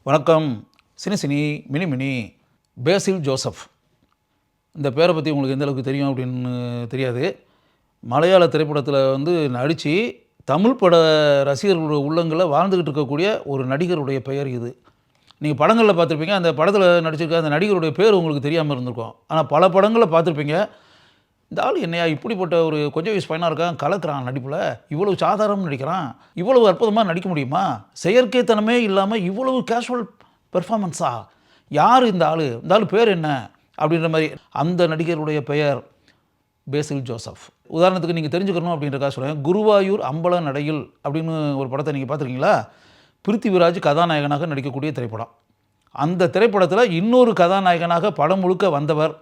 வணக்கம். Cine cine mini mini பேசில் Joseph. இந்த பேரை பற்றி உங்களுக்கு எந்த அளவுக்கு தெரியும் அப்படின்னு தெரியாது. மலையாள திரைப்படத்தில் நடித்து தமிழ் பட ரசிகர்களுடைய உள்ளங்களில் வாழ்ந்துக்கிட்டு இருக்கக்கூடிய ஒரு நடிகருடைய பெயர் இது. நீங்கள் படங்களில் பார்த்துருப்பீங்க, அந்த படத்தில் நடிச்சிருக்க அந்த நடிகருடைய பேர் உங்களுக்கு தெரியாமல் இருந்திருக்கும். ஆனால் பல படங்களில் பார்த்துருப்பீங்க. இந்த ஆள் என்னையா இப்படிப்பட்ட ஒரு கொஞ்சம் வயசு பையனாக இருக்கான், கலக்கிறான் நடிப்பில், இவ்வளவு சாதாரணமாக நடிக்கிறான், இவ்வளவு அற்புதமாக நடிக்க முடியுமா, செயற்கைத்தனமே இல்லாமல் இவ்வளவு கேஷுவல் பெர்ஃபார்மன்ஸா, யார் இந்த ஆள் பேர் என்ன அப்படின்ற மாதிரி. அந்த நடிகருடைய பெயர் பேசில் ஜோசப். உதாரணத்துக்கு நீங்கள் தெரிஞ்சுக்கணும் அப்படின்றக்காக சொல்கிறேன். குருவாயூர் அம்பல நடையில் அப்படின்னு ஒரு படத்தை நீங்கள் பார்த்துருக்கீங்களா? பிருத்திவிராஜ் கதாநாயகனாக நடிக்கக்கூடிய திரைப்படம். அந்த திரைப்படத்தில் இன்னொரு கதாநாயகனாக படம் முழுக்க வந்தவர்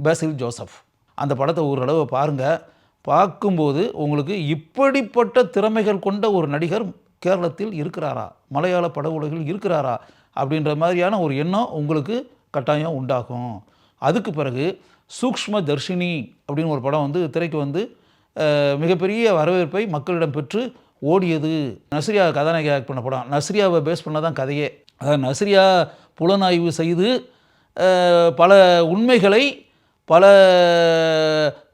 பேசில் ஜோசப். அந்த படத்தை ஓரளவு பாருங்கள். பார்க்கும்போது உங்களுக்கு இப்படிப்பட்ட திறமைகள் கொண்ட ஒரு நடிகர் கேரளத்தில் இருக்கிறாரா, மலையாள பட உலகில் இருக்கிறாரா அப்படின்ற மாதிரியான ஒரு எண்ணம் உங்களுக்கு கட்டாயம் உண்டாகும். அதுக்கு பிறகு சூக்ஷ்ம தர்ஷினி அப்படின்னு ஒரு படம் திரைக்கு மிகப்பெரிய வரவேற்பை மக்களிடம் பெற்று ஓடியது. நஸ்ரியா கதாநாயகி ஆக்ட் பண்ண படம். நஸ்ரியாவை பேஸ் பண்ண தான் கதையே. அதாவது நஸ்ரியா புலனாய்வு செய்து பல உண்மைகளை, பல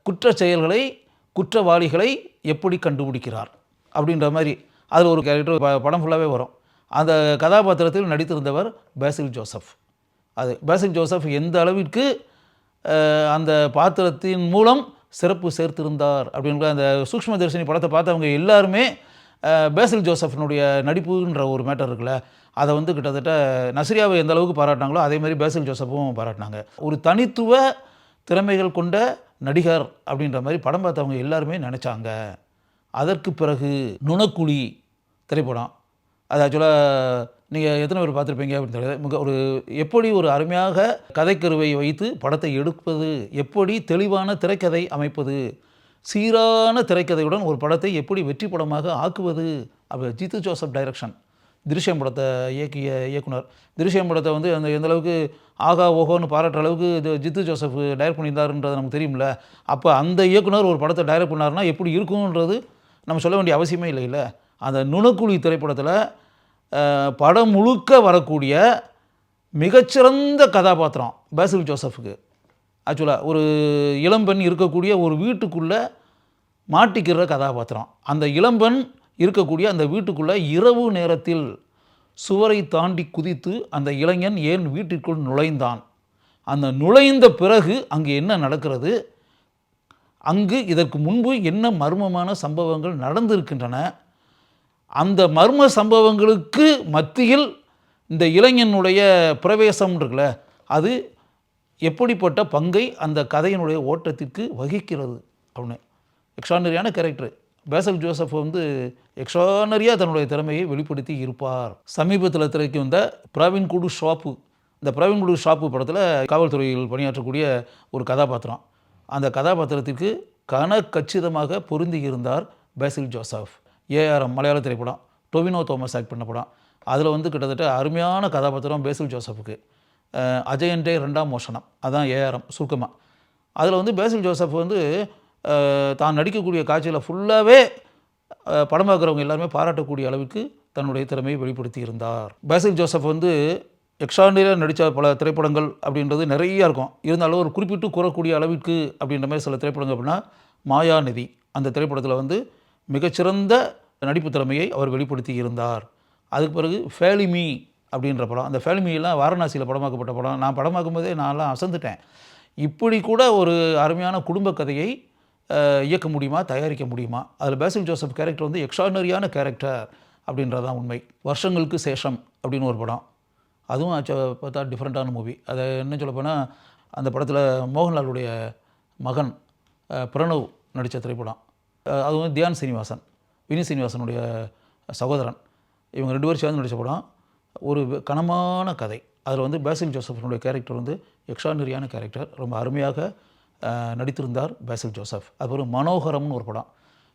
குற்ற செயல்களை, குற்றவாளிகளை எப்படி கண்டுபிடிக்கிறார் அப்படின்ற மாதிரி அதில் ஒரு கேரக்டர் படம் ஃபுல்லாகவே வரும். அந்த கதாபாத்திரத்தில் நடித்திருந்தவர் பேசில் ஜோசப். பேசில் ஜோசப் எந்த அளவிற்கு அந்த பாத்திரத்தின் மூலம் சிறப்பு சேர்த்திருந்தார் அப்படின்ற அந்த சூக்ஷ்ம தர்ஷினி படத்தை பார்த்தவங்க எல்லாருமே பேசில் ஜோசப்னுடைய நடிப்புன்ற ஒரு மேட்டர் இருக்குல்ல, அதை கிட்டத்தட்ட நஸ்ரியாவை எந்த அளவுக்கு பாராட்டினாங்களோ அதே மாதிரி பேசில் ஜோசப்பும் பாராட்டினாங்க. ஒரு தனித்துவ திறமைகள் கொண்ட நடிகர் அப்படின்ற மாதிரி படம் பார்த்தவங்க எல்லாருமே நினச்சாங்க. அதற்கு பிறகு நுணக்குழி திரைப்படம். அது ஆக்சுவலாக நீங்கள் எத்தனை பேர் பார்த்துருப்பீங்க அப்படின்னு தெரியாது. எப்படி ஒரு அருமையாக கதைக்கருவை வைத்து படத்தை எடுப்பது, எப்படி தெளிவான திரைக்கதை அமைப்பது, சீரான திரைக்கதையுடன் ஒரு படத்தை எப்படி வெற்றி படமாக ஆக்குவது. அப்போ ஜித்து ஜோசப் டைரக்ஷன். திருஷ்யம் படத்தை இயக்கிய இயக்குனர். திருஷ்யம் படத்தை அந்த எந்த அளவுக்கு ஆகா ஓஹோன்னு பாராட்டுற அளவுக்கு ஜித்து ஜோசப் டைரக்ட் பண்ணியிருந்தாருன்றது நமக்கு தெரியும்ல. அப்போ அந்த இயக்குனர் ஒரு படத்தை டைரக்ட் பண்ணாருன்னா எப்படி இருக்குன்றது நம்ம சொல்ல வேண்டிய அவசியமே இல்லை. அந்த நுணக்குழி திரைப்படத்தில் படம் முழுக்க வரக்கூடிய மிகச்சிறந்த கதாபாத்திரம் பேசில் ஜோசப்புக்கு. ஆக்சுவலாக ஒரு இளம்பெண் இருக்கக்கூடிய ஒரு வீட்டுக்குள்ளே மாட்டிக்கிற கதாபாத்திரம். அந்த இளம்பெண் இருக்கக்கூடிய அந்த வீட்டுக்குள்ளே இரவு நேரத்தில் சுவரை தாண்டி குதித்து அந்த இளைஞன் ஏன் வீட்டிற்குள் நுழைந்தான், அந்த நுழைந்த பிறகு அங்கு என்ன நடக்கிறது, அங்கு இதற்கு முன்பு என்ன மர்மமான சம்பவங்கள் நடந்திருக்கின்றன, அந்த மர்ம சம்பவங்களுக்கு மத்தியில் இந்த இளைஞனுடைய பிரவேசம் இருக்குல்ல, அது எப்படிப்பட்ட பங்கை அந்த கதையினுடைய ஓட்டத்திற்கு வகிக்கிறது அப்படின்னு. எக்ஸ்ட்ரானரியான கேரக்டர். பேசில் ஜோசப் எக்ஸ்ட்ரானரியாக தன்னுடைய திறமையை வெளிப்படுத்தி இருப்பார். சமீபத்தில் திரைக்கு வந்த பிரவீன்குடு ஷாப்பு. இந்த பிரவீன்குடு ஷாப்பு படத்தில் காவல்துறையில் பணியாற்றக்கூடிய ஒரு கதாபாத்திரம். அந்த கதாபாத்திரத்திற்கு கச்சிதமாக பொருந்தி இருந்தார் பேசில் ஜோசப். ஏஆர்எம் மலையாள திரைப்படம், டொவினோ தோமஸ் ஆக்ட் பண்ண படம். அதில் கிட்டத்தட்ட அருமையான கதாபாத்திரம் பேசில் ஜோசப்புக்கு. அஜயன்டே ரெண்டாம் மோஷனம், அதான் ஏஆர்எம் சுருக்கமாக. அதில் பேசில் ஜோசப் தான் நடிக்கக்கூடிய காட்சியில் ஃபுல்லாகவே படம் பார்க்குறவங்க எல்லாருமே பாராட்டக்கூடிய அளவுக்கு தன்னுடைய திறமையை வெளிப்படுத்தி இருந்தார். பேசில் ஜோசப் எக்ஸ்ட்ரானரியாக நடித்த பல திரைப்படங்கள் அப்படின்றது நிறையா இருக்கும். இருந்தாலும் ஒரு குறிப்பிட்டு கூறக்கூடிய அளவிற்கு அப்படின்ற மாதிரி சில திரைப்படங்கள் அப்படின்னா மாயாநிதி. அந்த திரைப்படத்தில் மிகச்சிறந்த நடிப்பு திறமையை அவர் வெளிப்படுத்தி இருந்தார். அதுக்கு பிறகு ஃபேலிமி அப்படின்ற படம். அந்த ஃபேலிமியெல்லாம் வாரணாசியில் படமாக்கப்பட்ட படம். நான் படமாக்கும் போதே நான்லாம் அசந்துட்டேன். இப்படி கூட ஒரு அருமையான குடும்ப கதையை இயக்க முடியுமா, தயாரிக்க முடியுமா? அதில் பேசில் ஜோசப் கேரக்டர் எக்ஸ்ட்ரானரியான கேரக்டர் அப்படின்றதான் உண்மை. வருஷங்களுக்கு சேஷம் அப்படின்னு ஒரு படம். அதுவும் பார்த்தா டிஃப்ரெண்ட்டான மூவி. அதை என்ன சொல்ல போனால் அந்த படத்தில் மோகன்லாலுடைய மகன் பிரணவ் நடித்த திரைப்படம். அதுவும் தியான் சீனிவாசன், வினி சீனிவாசனுடைய சகோதரன். இவங்க 2 பேரும் சேர்ந்து நடித்த படம். ஒரு கனமான கதை. அதில் பேசில் ஜோசஃபினுடைய கேரக்டர் எக்ஸ்ட்ரானரியான கேரக்டர். ரொம்ப அருமையாக நடித்திருந்தார் பேசில் ஜோசப். அதுக்கப்புறம் மனோகரம்னு ஒரு படம்.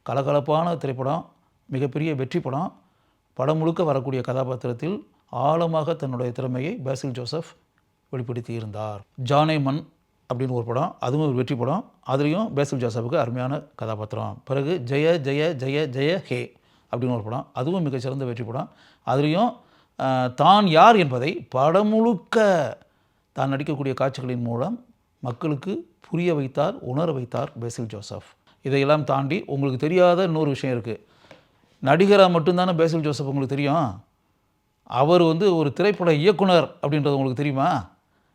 கலகலப்பான திரைப்படம், மிகப்பெரிய வெற்றி படம். படம் முழுக்க வரக்கூடிய கதாபாத்திரத்தில் ஆழமாக தன்னுடைய திறமையை பேசில் ஜோசப் வெளிப்படுத்தி இருந்தார். ஜானேமன் அப்படின்னு ஒரு படம், அதுவும் ஒரு வெற்றி படம். அதுலேயும் பேசில் ஜோசப்புக்கு அருமையான கதாபாத்திரம். பிறகு ஜெய ஜெய ஜெய ஜெய ஹே அப்படின்னு ஒரு படம், அதுவும் மிகச்சிறந்த வெற்றி படம். அதுலேயும் தான் யார் என்பதை படம் முழுக்க தான் நடிக்கக்கூடிய காட்சிகளின் மூலம் மக்களுக்கு புரிய வைத்தார், உணர வைத்தார் பேசில் ஜோசப். இதையெல்லாம் தாண்டி உங்களுக்கு தெரியாத இன்னொரு விஷயம் இருக்குது. நடிகராக மட்டும்தானே பேசில் ஜோசப் உங்களுக்கு தெரியும். அவர் ஒரு திரைப்பட இயக்குனர் அப்படின்றது உங்களுக்கு தெரியுமா?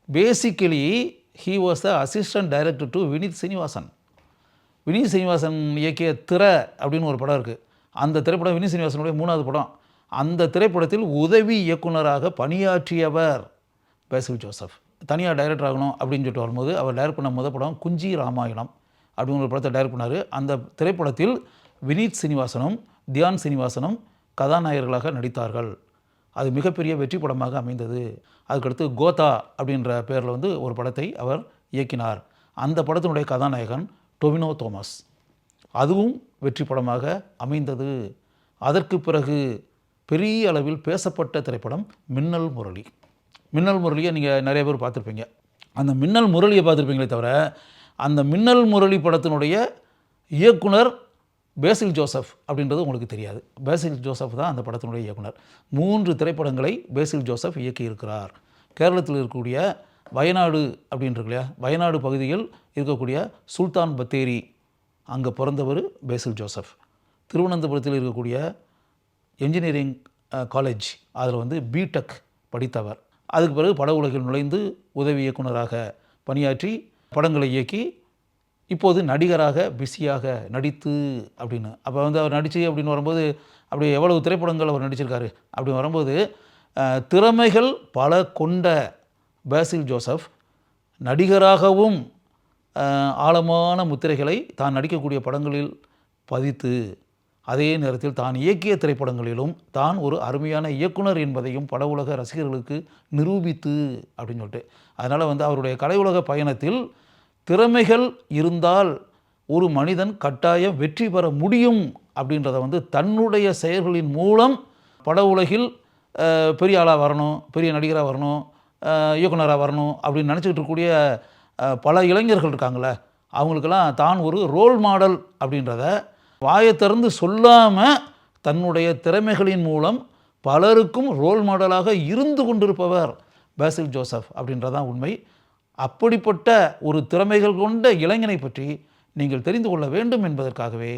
Basically he was the assistant director to Vineeth Sreenivasan. Vineeth Sreenivasan இயக்கிய திரை அப்படின்னு ஒரு படம் இருக்குது. அந்த திரைப்படம் வினித் சீனிவாசனுடைய 3வது படம். அந்த திரைப்படத்தில் உதவி இயக்குனராக பணியாற்றியவர் பேசில் ஜோசப். தனியாக டைரக்டர் ஆகணும் அப்படின்னு சொல்லிட்டு வரும்போது அவர் டைரக்ட் பண்ண முதல் படம் குஞ்சி ராமாயணம் அப்படிங்கிற ஒரு படத்தை டைரக்ட் பண்ணார். அந்த திரைப்படத்தில் வினித் சீனிவாசனும் தியான் சீனிவாசனும் கதாநாயகர்களாக நடித்தார்கள். அது மிகப்பெரிய வெற்றி படமாக அமைந்தது. அதுக்கடுத்து கோதா அப்படின்ற பேரில் ஒரு படத்தை அவர் இயக்கினார். அந்த படத்தினுடைய கதாநாயகன் டொவினோ தோமஸ். அதுவும் வெற்றி படமாக அமைந்தது. அதற்கு பிறகு பெரிய அளவில் பேசப்பட்ட திரைப்படம் மின்னல் முரளி. மின்னல் முரளியை நீங்கள் நிறைய பேர் பார்த்துருப்பீங்க. அந்த மின்னல் முரளியை பார்த்துருப்பீங்களே தவிர அந்த மின்னல் முரளி படத்தினுடைய இயக்குனர் பேசில் ஜோசப் அப்படின்றது உங்களுக்கு தெரியாது. பேசில் ஜோசப் தான் அந்த படத்தினுடைய இயக்குனர். 3 திரைப்படங்களை பேசில் ஜோசப் இயக்கியிருக்கிறார். கேரளத்தில் இருக்கக்கூடிய வயநாடு அப்படின்றது இல்லையா, வயநாடு பகுதியில் இருக்கக்கூடிய சுல்தான் பத்தேரி அங்கே பிறந்தவர் பேசில் ஜோசப். திருவனந்தபுரத்தில் இருக்கக்கூடிய என்ஜினியரிங் காலேஜ் அதில் பிடெக் படித்தவர். அதுக்கு பிறகு பட உலகில் நுழைந்து உதவி இயக்குனராக பணியாற்றி படங்களை இயக்கி இப்போது நடிகராக பிஸியாக நடித்து அப்படின்னு. அப்போ அவர் நடித்து அப்படின்னு வரும்போது அப்படி எவ்வளவு திரைப்படங்கள் அவர் நடிச்சிருக்காரு அப்படின்னு வரும்போது திறமைகள் பல கொண்ட பேசில் ஜோசப் நடிகராகவும் ஆழமான முத்திரைகளை தான் நடிக்கக்கூடிய படங்களில் பதித்து அதே நேரத்தில் தான் இயக்கிய திரைப்படங்களிலும் தான் ஒரு அருமையான இயக்குனர் என்பதையும் பட உலக ரசிகர்களுக்கு நிரூபித்து அப்படின்னு சொல்லிட்டு. அதனால் அவருடைய கலை உலக பயணத்தில் திறமைகள் இருந்தால் ஒரு மனிதன் கட்டாயம் வெற்றி பெற முடியும் அப்படின்றத தன்னுடைய செயல்களின் மூலம் பட உலகில் பெரிய ஆளாக வரணும், பெரிய நடிகராக வரணும், இயக்குனராக வரணும் அப்படின்னு நினச்சிக்கிட்டு இருக்கக்கூடிய பல இளைஞர்கள் இருக்காங்களே, அவங்களுக்கெல்லாம் தான் ஒரு ரோல் மாடல் அப்படின்றத வாயை திறந்து சொல்லாமல் தன்னுடைய திறமைகளின் மூலம் பலருக்கும் ரோல் மாடலாக இருந்து கொண்டிருப்பவர் பேசில் ஜோசப் அப்படின்றதான் உண்மை. அப்படிப்பட்ட ஒரு திறமைகள் கொண்ட இளைஞனை பற்றி நீங்கள் தெரிந்து கொள்ள வேண்டும் என்பதற்காகவே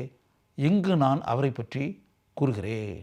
இங்கு நான் அவரை பற்றி கூறுகிறேன்.